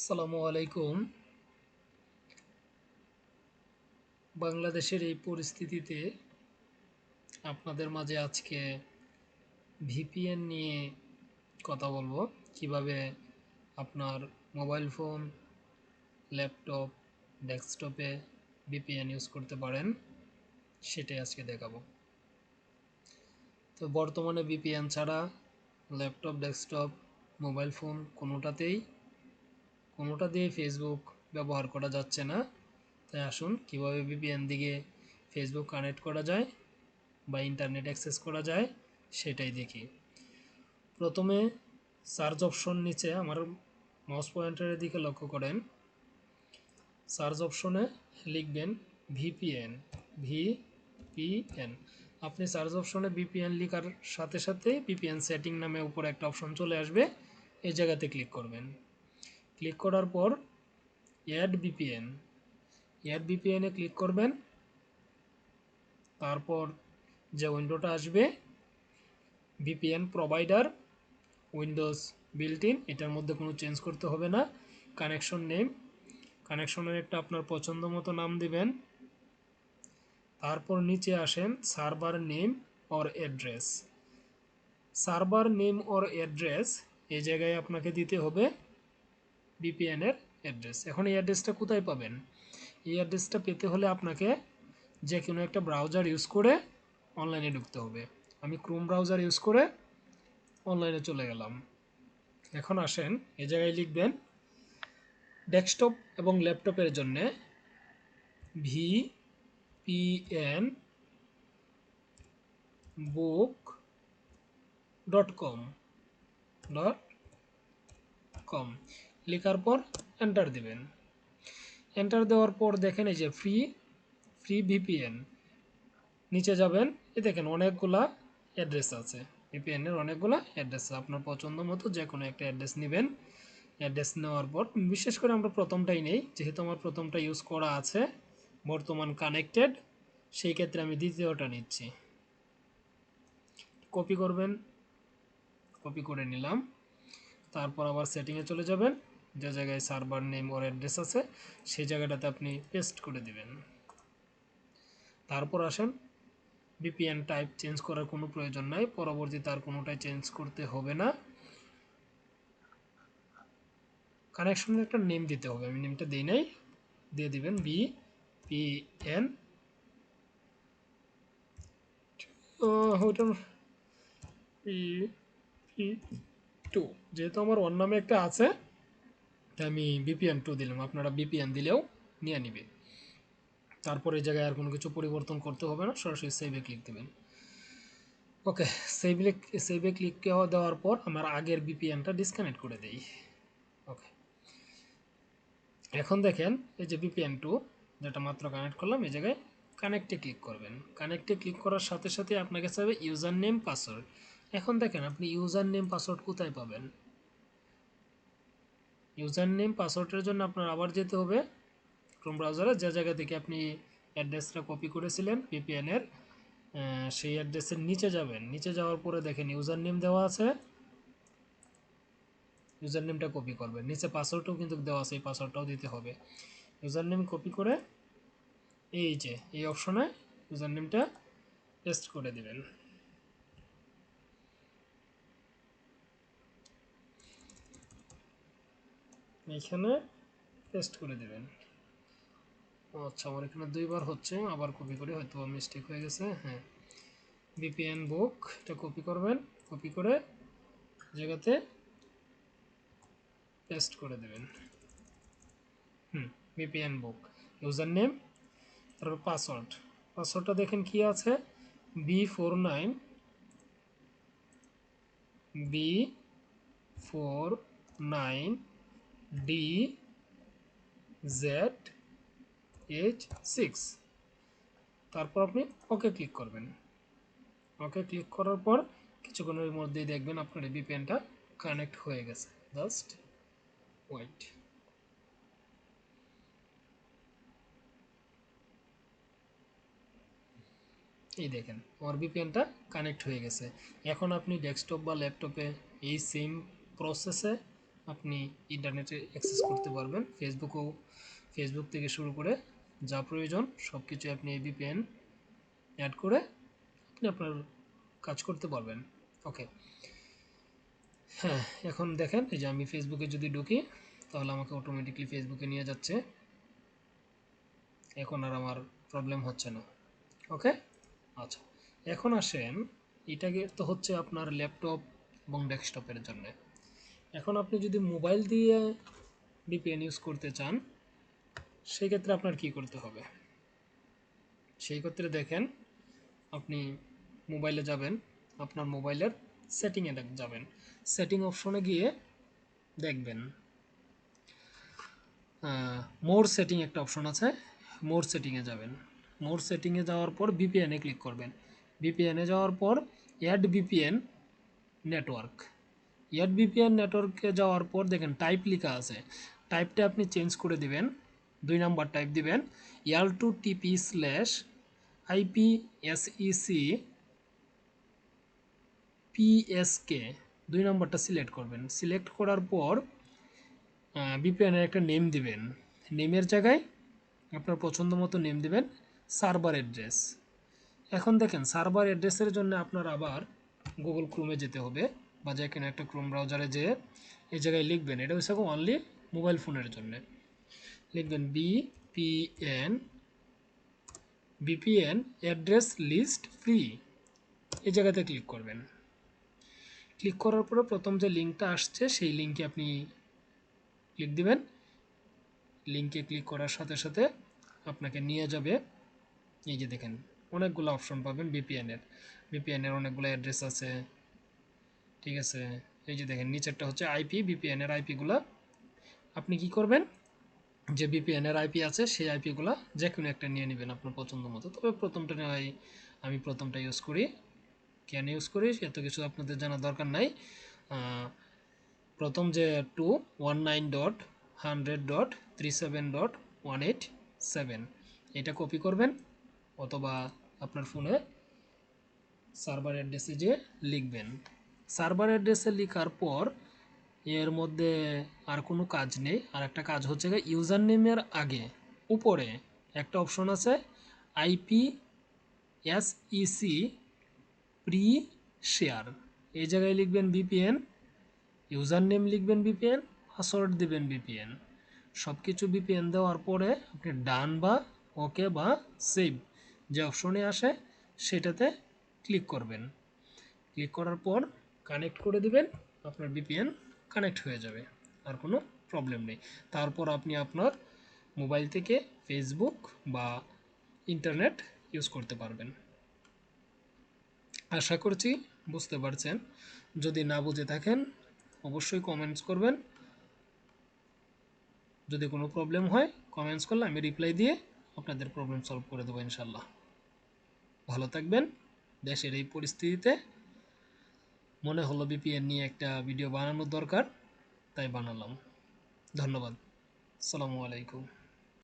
আসসালামু আলাইকুম। বাংলাদেশের এই পরিস্থিতিতে আপনাদের মাঝে আজকে ভিপিএন নিয়ে কথা বলবো। কিভাবে আপনার মোবাইল ফোন, ল্যাপটপ, ডেস্কটপে ভিপিএন ইউজ করতে পারেন সেটাই আজকে দেখাবো। তো বর্তমানে ভিপিএন ছাড়া ল্যাপটপ, ডেস্কটপ, মোবাইল ফোন কোনোটা দিয়ে ফেসবুক ব্যবহার করা যাচ্ছে না। তাই আসুন কিভাবে ভিপিএন দিয়ে ফেসবুক কানেক্ট করা যায় বা ইন্টারনেট অ্যাক্সেস করা যায় সেটাই দেখি। প্রথমে সার্চ অপশন নিচে আমার মাউস পয়েন্টারের দিকে লক্ষ্য করেন। সার্চ অপশনে লিখবেন ভিপিএন। ভিপিএন আপনি সার্চ অপশনে ভিপিএন লেখার সাথে সাথে ভিপিএন সেটিং নামে উপরে একটা অপশন চলে আসবে। এই জায়গাতে ক্লিক করবেন। ক্লিক করার পর অ্যাড ভিপিএনে ক্লিক করবেন। তারপর যে উইন্ডোটা আসবে VPN provider, Windows built in, এটার মধ্যে কোনো চেঞ্জ করতে হবে না। কানেকশনের একটা আপনার পছন্দ মতো নাম দিবেন। তারপর নিচে আসেন server name or address. Server name or address এই জায়গায় আপনাকে দিতে হবে ভিপিএনের অ্যাড্রেস। এখন এই অ্যাড্রেসটা কোথায় পাবেন? এই অ্যাড্রেসটা পেতে হলে আপনাকে যে কোনো একটা ব্রাউজার ইউজ করে অনলাইনে ঢুকতে হবে। আমি ক্রোম ব্রাউজার ইউজ করে অনলাইনে চলে গেলাম। এখন আসেন এই জায়গায় লিখবেন ডেস্কটপ এবং ল্যাপটপের জন্য VPN book.com লেখার পর এন্টার দিবেন। এন্টার দেওয়ার পর দেখেন এই যে ফ্রি ভিপিএন, নিচে যাবেন। দেখেন অনেকগুলা অ্যাড্রেস আছে, ভিপিএন এর অনেকগুলা অ্যাড্রেস আছে। আপনার পছন্দ মতো যে কোনো একটা অ্যাড্রেস নেবেন। অ্যাড্রেস নেওয়ার পর বিশেষ করে আমরা প্রথমটাই নেই, যেহেতু আমার প্রথমটা ইউজ করা আছে, বর্তমান কানেক্টেড, সেই ক্ষেত্রে আমি দ্বিতীয়টা নিচ্ছি। কপি করবেন, কপি করে নিলাম। তারপর আবার সেটিংয়ে চলে যাবেন, যে জায়গায় সার্ভার নেম ওর অ্যাড্রেস আছে সেই জায়গাটাতে আপনি পেস্ট করে দিবেন। তারপর আসেন ভিপিএন টাইপ চেঞ্জ করার কোনো প্রয়োজন নাই, পরবর্তীতে আর কোনোটাই চেঞ্জ করতে হবে না। কানেকশনের একটা নেম দিতে হবে, আমি নেমটা দিই নাই, দিয়ে দিবেন VPN। ওইটার VP2, যেহেতু আমার অন্য নামে একটা আছে তাই আমি VPN2 দিলাম। আপনারা VPN দিলেও নিয়ে নিবে। তারপরে এই জায়গায় আর কোনো কিছু পরিবর্তন করতে হবে না, সরাসরি সেভে ক্লিক দেবেন। ওকে, সেভে ক্লিক দেওয়ার পর আমার আগের ভিপিএনটা ডিসকানেক্ট করে দেই। ওকে, এখন দেখেন এই যে VPN2 যেটা মাত্র কানেক্ট করলাম, এই জায়গায় কানেক্টে ক্লিক করবেন। কানেক্টে ক্লিক করার সাথে সাথে আপনাকে চাইবে ইউজার নেম পাসওয়ার্ড। এখন দেখেন আপনি ইউজার নেম পাসওয়ার্ড কোথায় পাবেন? ইউজার নেম পাসওয়ার্ডের জন্য আপনার আবার যেতে হবে ক্রোম ব্রাউজারে, যে জায়গা থেকে আপনি অ্যাড্রেসটা কপি করেছিলেন ভিপিএনের, সেই অ্যাড্রেসের নিচে যাবেন। নিচে যাওয়ার পরে দেখেন ইউজার নেম দেওয়া আছে, ইউজার নেমটা কপি করবেন। নিচে পাসওয়ার্ডটাও কিন্তু দেওয়া আছে, এই পাসওয়ার্ডটাও দিতে হবে। ইউজার নেম কপি করে এই যে এই অপশনে ইউজার নেমটা পেস্ট করে দিবেন। এইখানে পেস্ট করে দিবেন। আচ্ছা, আমার এখানে দুইবার হচ্ছে, আবার কপি করে হয়তো মিস্টেক হয়ে গেছে। হ্যাঁ, ভিপিএন বুক এটা কপি করবেন, কপি করে জায়গাতে পেস্ট করে দেবেন। ভিপিএন বুক, ইউজার নেম, তারপর পাসওয়ার্ডটা দেখেন কি আছে, B49 DZ H6। তারপর আপনি ওকে ক্লিক করবেন। ওকে ক্লিক করার পর কিছুক্ষণের মধ্যেই দেখবেন আপনার এই ভিপিএনটা কানেক্ট হয়ে গেছে। Just wait. এই দেখেন আমার ভিপিএনটা কানেক্ট হয়ে গেছে। এখন আপনি ডেস্কটপ বা ল্যাপটপে এই সেম প্রসেসে আপনি ইন্টারনেটে অ্যাক্সেস করতে পারবেন। ফেসবুক থেকে শুরু করে যা প্রয়োজন সব কিছু আপনি এই ভিপিএন অ্যাড করে আপনি আপনার কাজ করতে পারবেন। ওকে, হ্যাঁ, এখন দেখেন এই যে আমি ফেসবুকে যদি ঢুকি তাহলে আমাকে অটোমেটিকলি ফেসবুকে নিয়ে যাচ্ছে। এখন আর আমার প্রবলেম হচ্ছে না। ওকে, আচ্ছা, এখন আসেন, এটাকে তো হচ্ছে আপনার ল্যাপটপ এবং ডেস্কটপের জন্য। এখন আপনি যদি মোবাইল দিয়ে ভিপিএন ইউজ করতে চান সেই ক্ষেত্রে আপনার কি করতে হবে? সেই ক্ষেত্রে দেখেন, আপনি মোবাইলে যাবেন, আপনার মোবাইলের সেটিংয়ে যাবেন। সেটিং অপশনে গিয়ে দেখবেন মোর সেটিং একটা অপশন আছে, মোর সেটিংয়ে যাবেন। মোর সেটিংয়ে যাওয়ার পর ভিপিএনে ক্লিক করবেন। ভিপিএনে যাওয়ার পর add VPN network. Add VPN নেটওয়ার্কে যাওয়ার পর দেখেন টাইপ লেখা আছে, টাইপটা আপনি চেঞ্জ করে দিবেন। 2 নাম্বার টাইপ দিবেন L2TP/IPSEC PSK, 2 নাম্বারটা সিলেক্ট করবেন। সিলেক্ট করার পর ভিপিএনের একটা নেম দিবেন। নেমের জায়গায় আপনার পছন্দ মতো নেম দিবেন, সার্ভার অ্যাড্রেস। এখন দেখেন সার্ভার অ্যাড্রেসের জন্য আপনার আবার গুগল ক্রোমে যেতে হবে, বা যেখানে একটা ক্রোম ব্রাউজারে যেয়ে এই জায়গায় লিখবেন, এটা হচ্ছে অনলি মোবাইল ফোনের জন্য। লিখবেন ভিপিএন অ্যাড্রেস লিস্ট ফ্রি, এই জায়গাতে ক্লিক করবেন। ক্লিক করার পরে প্রথম যে লিঙ্কটা আসছে সেই লিঙ্কে আপনি ক্লিক দিবেন। লিঙ্কে ক্লিক করার সাথে সাথে আপনাকে নিয়ে যাবে, এই যে দেখেন অনেকগুলো অপশন পাবেন ভিপিএনের অনেকগুলো অ্যাড্রেস আছে, ঠিক আছে। এই যে দেখেন নিচেরটা হচ্ছে আইপি, ভিপিএনের আইপিগুলো আপনি কি করবেন, যে ভিপিএনের আইপি আছে সেই আইপিগুলো যে কোনো একটা নিয়ে নেবেন আপনার পছন্দ মতো। তবে প্রথমটা নয়, আমি প্রথমটা ইউজ করি। কেন ইউজ করি এত কিছু আপনাদের জানার দরকার নাই। প্রথম যে 219.100.37.187 এটা কপি করবেন, অথবা আপনার ফোনে সার্ভার অ্যাড্রেসে যে লিখবেন। সার্ভার অ্যাড্রেসে লেখার পর এর মধ্যে আর কোনো কাজ নেই। আর একটা কাজ হচ্ছে ইউজার নেমের আগে উপরে একটা অপশন আছে IPSEC প্রি শেয়ার, এই জায়গায় লিখবেন ভিপিএন, ইউজার নেম লিখবেন ভিপিএন, পাসওয়ার্ড দিবেন ভিপিএন। সব কিছু ভিপিএন দেওয়ার পরে আপনি ডান বা ওকে বা সেভ যে অপশনে আসে সেটাতে ক্লিক করবেন। ক্লিক করার পর কানেক্ট করে দিবেন, আপনার ভিপিএন কানেক্ট হয়ে যাবে, আর কোনো প্রবলেম নেই। তারপর আপনি আপনার মোবাইল থেকে ফেসবুক বা ইন্টারনেট ইউজ করতে পারবেন। আশা করছি বুঝতে পারছেন। যদি না বুঝে থাকেন অবশ্যই কমেন্টস করবেন। যদি কোনো প্রবলেম হয় কমেন্টস করলে আমি রিপ্লাই দিয়ে আপনাদের প্রবলেম সলভ করে দেবো ইনশাল্লাহ। ভালো থাকবেন। দেশের এই পরিস্থিতিতে মনে হলো ভিপিএন নিয়ে একটা ভিডিও বানানোর দরকার, তাই বানালাম। ধন্যবাদ। আসসালামু আলাইকুম।